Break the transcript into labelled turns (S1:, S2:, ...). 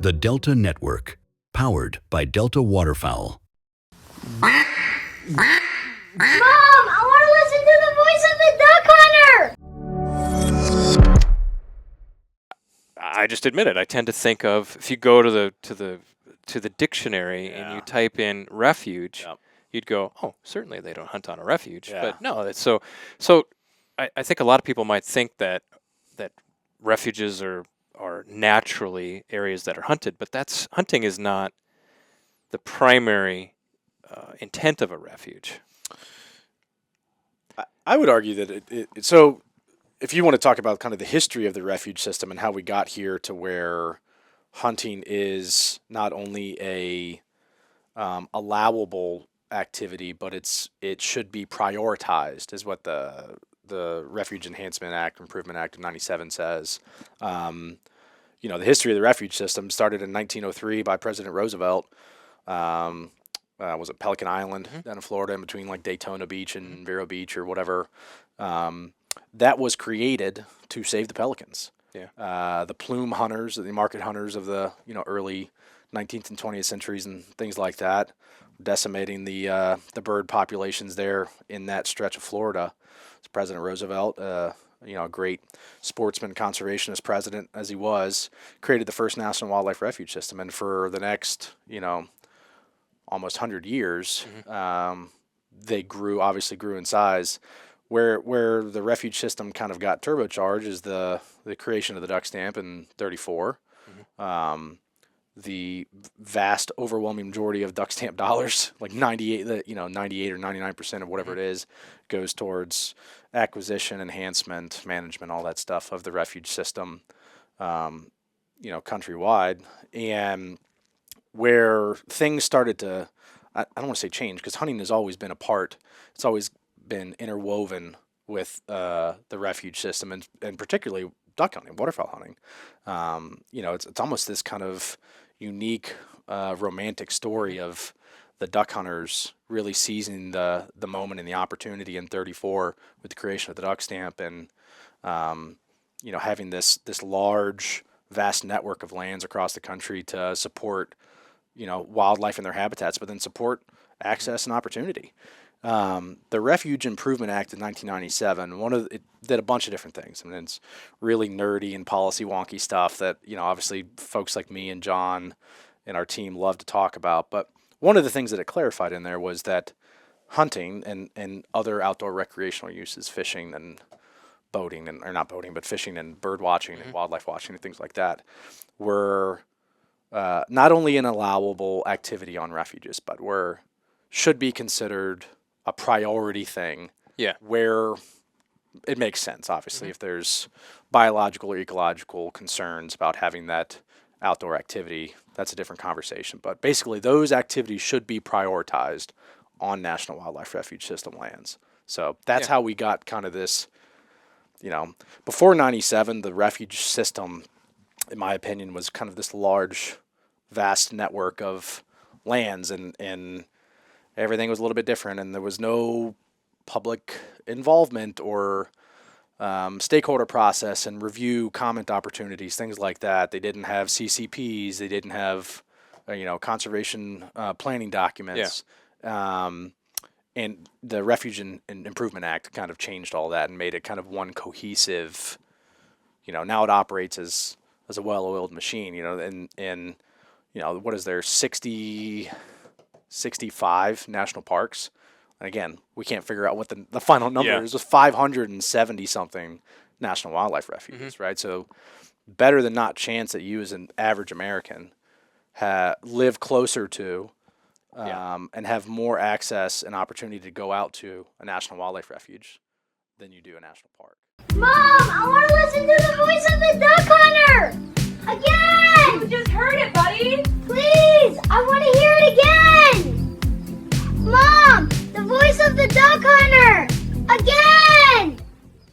S1: The Delta Network, powered by Delta Waterfowl.
S2: Mom, I want to listen to the voice of the duck hunter.
S3: I just admit it. I tend to think of, if you go to the dictionary and you type in refuge, you'd go, oh, certainly they don't hunt on a refuge. But no, it's so I think a lot of people might think that refuges are naturally areas that are hunted, but hunting is not the primary intent of a refuge.
S4: I would argue that so if you want to talk about kind of the history of the refuge system and how we got here to where hunting is not only a allowable activity, but it should be prioritized, is what the Refuge Enhancement Act, Improvement Act of '97 says. The history of the refuge system started in 1903 by President Roosevelt. Was it Pelican Island down in Florida, in between like Daytona Beach and Vero Beach or whatever? That was created to save the pelicans. The plume hunters, the market hunters of the early 19th and 20th centuries and things like that, decimating the bird populations there in that stretch of Florida. So President Roosevelt, a great sportsman, conservationist president as he was, created the first national wildlife refuge system, and for the next almost 100 years, they obviously grew in size. Where the refuge system kind of got turbocharged is the creation of the duck stamp in '34. The vast, overwhelming majority of duck stamp dollars, like 98 or 99% of whatever it is, goes towards acquisition, enhancement, management, all that stuff of the refuge system, countrywide. And where things started to, I don't want to say change, because hunting has always been a part. It's always been interwoven with the refuge system, and particularly duck hunting, waterfowl hunting. It's almost this kind of unique, romantic story of the duck hunters really seizing the moment and the opportunity in '34 with the creation of the duck stamp, and having this large, vast network of lands across the country to support wildlife in their habitats, but then support access and opportunity. The Refuge Improvement Act of 1997, it did a bunch of different things. I mean, it's really nerdy and policy wonky stuff that, obviously folks like me and John and our team love to talk about. But one of the things that it clarified in there was that hunting and other outdoor recreational uses, fishing and boating, or not boating, but fishing and bird watching and wildlife watching and things like that, were not only an allowable activity on refuges, but should be considered a priority thing. Where it makes sense, obviously, if there's biological or ecological concerns about having that outdoor activity, that's a different conversation. But basically, those activities should be prioritized on National Wildlife Refuge System lands. So that's how we got kind of this, before '97, the refuge system, in my opinion, was kind of this large, vast network of lands, and everything was a little bit different, and there was no public involvement or stakeholder process and review, comment opportunities, things like that. They didn't have CCPs. They didn't have, conservation planning documents. And the Refuge and Improvement Act kind of changed all that and made it kind of one cohesive, now it operates as a well-oiled machine, and what is there, 65 national parks. And again, we can't figure out what the final number is. It was 570 something national wildlife refuges, right? So better than not chance that you as an average American live closer to and have more access and opportunity to go out to a national wildlife refuge than you do a national park.
S2: Mom, I want to listen to the voice of the duck hunter. Again.